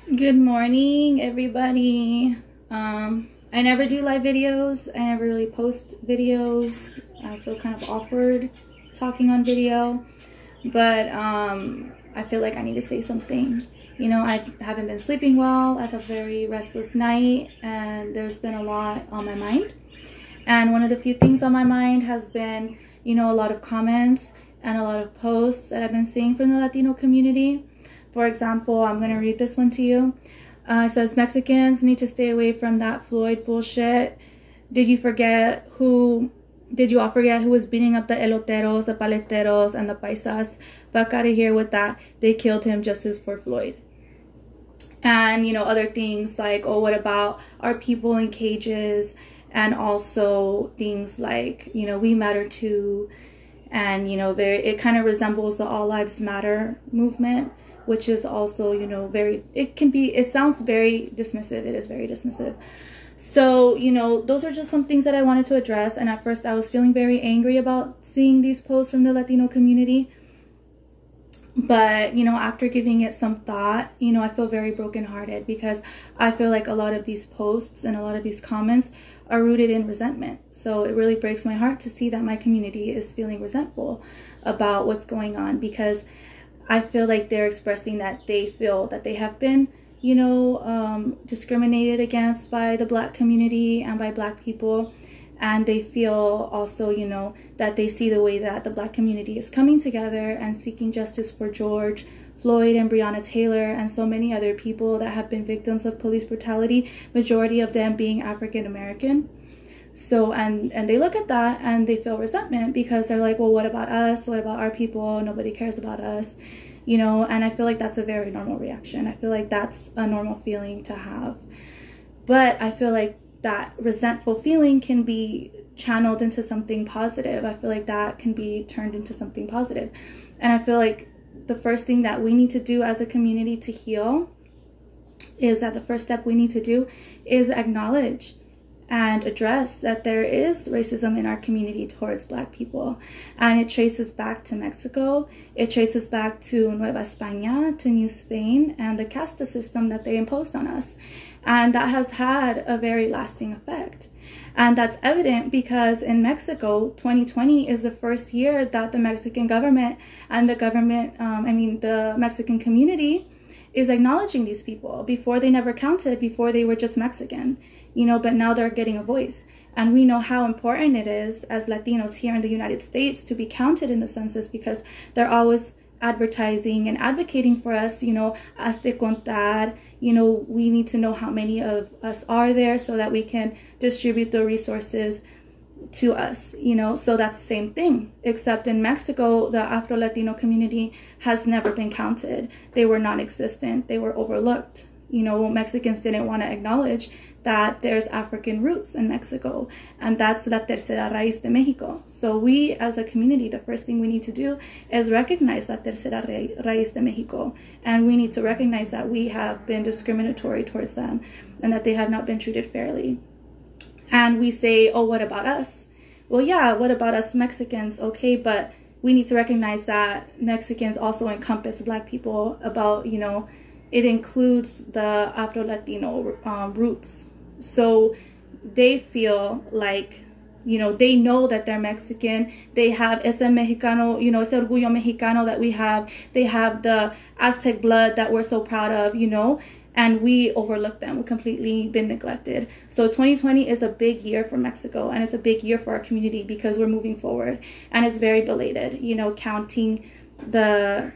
Good morning, everybody. I never do live videos. I never really post videos. I feel kind of awkward talking on video, but I feel like I need to say something. You know, I haven't been sleeping well. I've had a very restless night, and there's been a lot on my mind. And one of the few things on my mind has been, you know, a lot of comments and a lot of posts that I've been seeing from the Latino community. For example, I'm going to read this one to you. It says, Mexicans need to stay away from that Floyd bullshit. Did you all forget who was beating up the eloteros, the paleteros, and the paisas? Fuck out of here with that. They killed him justice for Floyd. And, you know, other things like, oh, what about our people in cages? And also things like, you know, we matter too. And, you know, it kind of resembles the All Lives Matter movement, which is also, you know, it sounds very dismissive. It is very dismissive. So, you know, those are just some things that I wanted to address. And at first I was feeling very angry about seeing these posts from the Latino community. But, you know, after giving it some thought, you know, I feel very brokenhearted because I feel like a lot of these posts and a lot of these comments are rooted in resentment. So it really breaks my heart to see that my community is feeling resentful about what's going on, because I feel like they're expressing that they feel that they have been, you know, discriminated against by the Black community and by Black people. And they feel also, you know, that they see the way that the Black community is coming together and seeking justice for George Floyd and Breonna Taylor and so many other people that have been victims of police brutality, majority of them being African American. So, and they look at that and they feel resentment because they're like, well, what about us? What about our people? Nobody cares about us, you know? And I feel like that's a very normal reaction. I feel like that's a normal feeling to have. But I feel like that resentful feeling can be channeled into something positive. I feel like that can be turned into something positive. And I feel like the first thing that we need to do as a community to heal is that the first step we need to do is acknowledge and address that there is racism in our community towards Black people. And it traces back to Mexico. It traces back to Nueva España, to New Spain, and the casta system that they imposed on us. And that has had a very lasting effect. And that's evident because in Mexico, 2020 is the first year that the Mexican government and the Mexican community is acknowledging these people. Before, they never counted. Before, they were just Mexican, you know, but now they're getting a voice. And we know how important it is as Latinos here in the United States to be counted in the census, because they're always advertising and advocating for us, you know, hazte contar, you know, we need to know how many of us are there so that we can distribute the resources to us, you know. So that's the same thing, except in Mexico, the Afro-Latino community has never been counted. They were non-existent. They were overlooked. You know, Mexicans didn't want to acknowledge that there's African roots in Mexico, and that's la tercera raíz de México. So we as a community, the first thing we need to do is recognize la tercera raíz de México, and we need to recognize that we have been discriminatory towards them and that they have not been treated fairly. And we say, oh, what about us? Well, yeah, what about us Mexicans? Okay, but we need to recognize that Mexicans also encompass Black people, about, you know, it includes the Afro-Latino roots. So they feel like, you know, they know that they're Mexican. They have ese Mexicano, you know, ese orgullo Mexicano that we have. They have the Aztec blood that we're so proud of, you know, and we overlook them. We've completely been neglected. So 2020 is a big year for Mexico, and it's a big year for our community because we're moving forward, and it's very belated, you know, counting the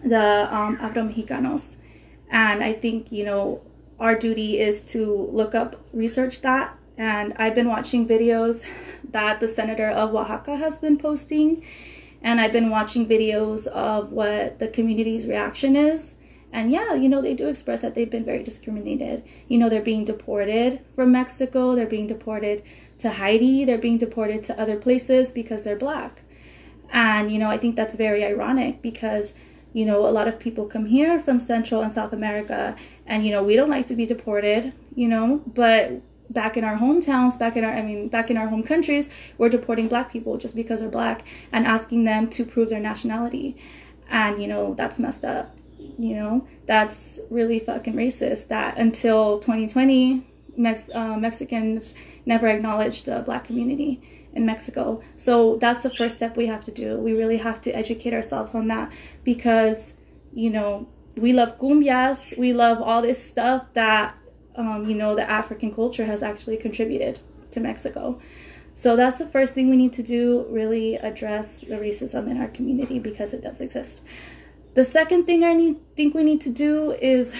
Afro-Mexicanos. And I think, you know, our duty is to look up, research that. And I've been watching videos that the senator of Oaxaca has been posting, and I've been watching videos of what the community's reaction is. And yeah, you know, they do express that they've been very discriminated. You know, they're being deported from Mexico, they're being deported to Haiti, they're being deported to other places because they're Black. And, you know, I think that's very ironic because, you know, a lot of people come here from Central and South America, and, you know, we don't like to be deported, you know, but back in our hometowns, back in our home countries, we're deporting Black people just because they're Black and asking them to prove their nationality. And, you know, that's messed up. You know, that's really fucking racist that until 2020, Mexicans never acknowledged the Black community in Mexico. So that's the first step we have to do. We really have to educate ourselves on that because, you know, we love cumbias, we love all this stuff that, you know, the African culture has actually contributed to Mexico. So that's the first thing we need to do, really address the racism in our community because it does exist. The second thing I think we need to do is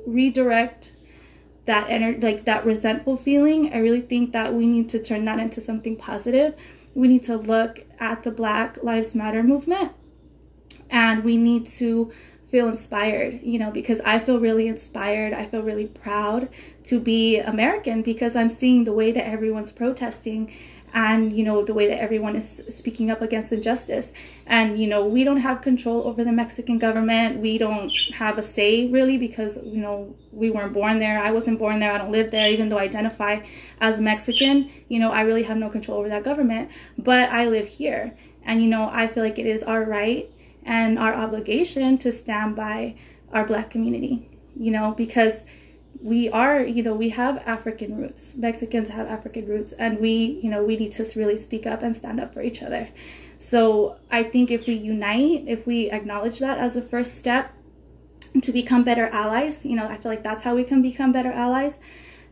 redirect that that resentful feeling. I really think that we need to turn that into something positive. We need to look at the Black Lives Matter movement, and we need to feel inspired, you know, because I feel really inspired. I feel really proud to be American because I'm seeing the way that everyone's protesting and, you know, the way that everyone is speaking up against injustice. And, you know, we don't have control over the Mexican government. We don't have a say, really, because, you know, we weren't born there. I wasn't born there. I don't live there, even though I identify as Mexican. You know, I really have no control over that government. But I live here. And, you know, I feel like it is our right and our obligation to stand by our Black community, you know, because we are, you know, we have African roots. Mexicans have African roots, and we, you know, we need to really speak up and stand up for each other. So I think if we unite, if we acknowledge that as the first step to become better allies, you know, I feel like that's how we can become better allies.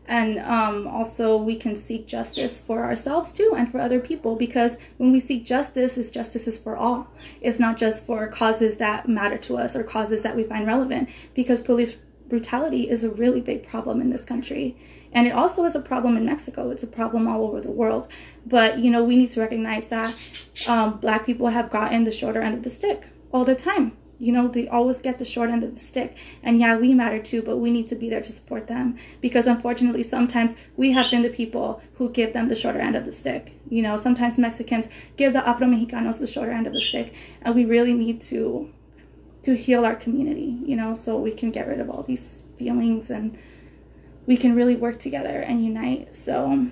And also we can seek justice for ourselves too and for other people, because when we seek justice is for all. It's not just for causes that matter to us or causes that we find relevant, because police brutality is a really big problem in this country. And it also is a problem in Mexico. It's a problem all over the world. But, you know, we need to recognize that Black people have gotten the shorter end of the stick all the time. You know, they always get the short end of the stick. And yeah, we matter too, but we need to be there to support them. Because unfortunately, sometimes we have been the people who give them the shorter end of the stick. You know, sometimes Mexicans give the Afro-Mexicanos the shorter end of the stick. And we really need to heal our community, you know, so we can get rid of all these feelings and we can really work together and unite. So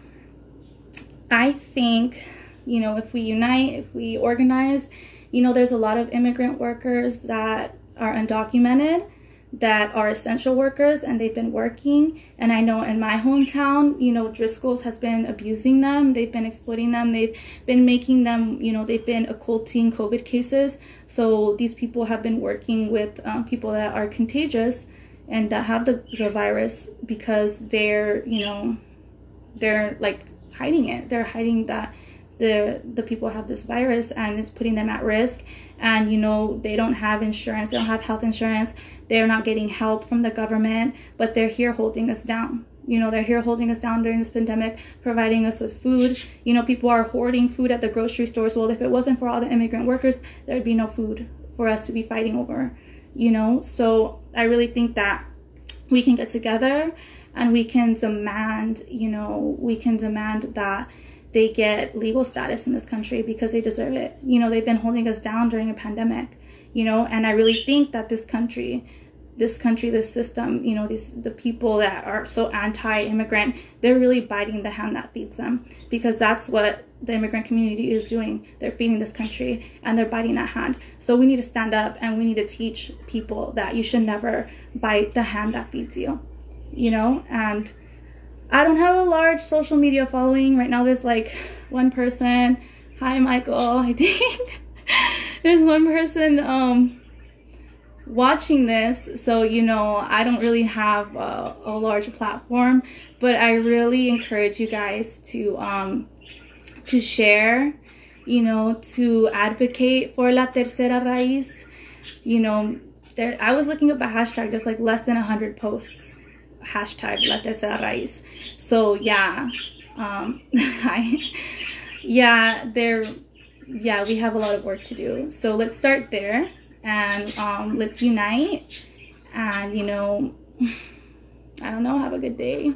I think, you know, if we unite, if we organize, you know, there's a lot of immigrant workers that are undocumented, that are essential workers, and they've been working. And I know in my hometown, you know, Driscoll's has been abusing them. They've been exploiting them. They've been making them, you know, they've been occulting COVID cases. So these people have been working with people that are contagious and that have the virus, because they're, you know, they're like hiding it. They're hiding that the people have this virus, and it's putting them at risk. And, you know, they don't have insurance, they don't have health insurance, they're not getting help from the government, but they're here holding us down. You know, they're here holding us down during this pandemic, providing us with food. You know, people are hoarding food at the grocery stores. Well, if it wasn't for all the immigrant workers, there'd be no food for us to be fighting over, you know. So I really think that we can get together and we can demand, you know, we can demand that they get legal status in this country, because they deserve it. You know, they've been holding us down during a pandemic, you know, and I really think that this country, this system, you know, the people that are so anti-immigrant, they're really biting the hand that feeds them, because that's what the immigrant community is doing. They're feeding this country and they're biting that hand. So we need to stand up and we need to teach people that you should never bite the hand that feeds you, you know. And I don't have a large social media following right now. There's like one person. Hi, Michael. I think there's one person watching this. So, you know, I don't really have a large platform, but I really encourage you guys to share, you know, to advocate for La Tercera Raíz. You know, I was looking up a hashtag, there's like less than 100 posts. Hashtag La Tercera Raíz. So yeah, we have a lot of work to do. So let's start there, and let's unite, and, you know, I don't know, have a good day.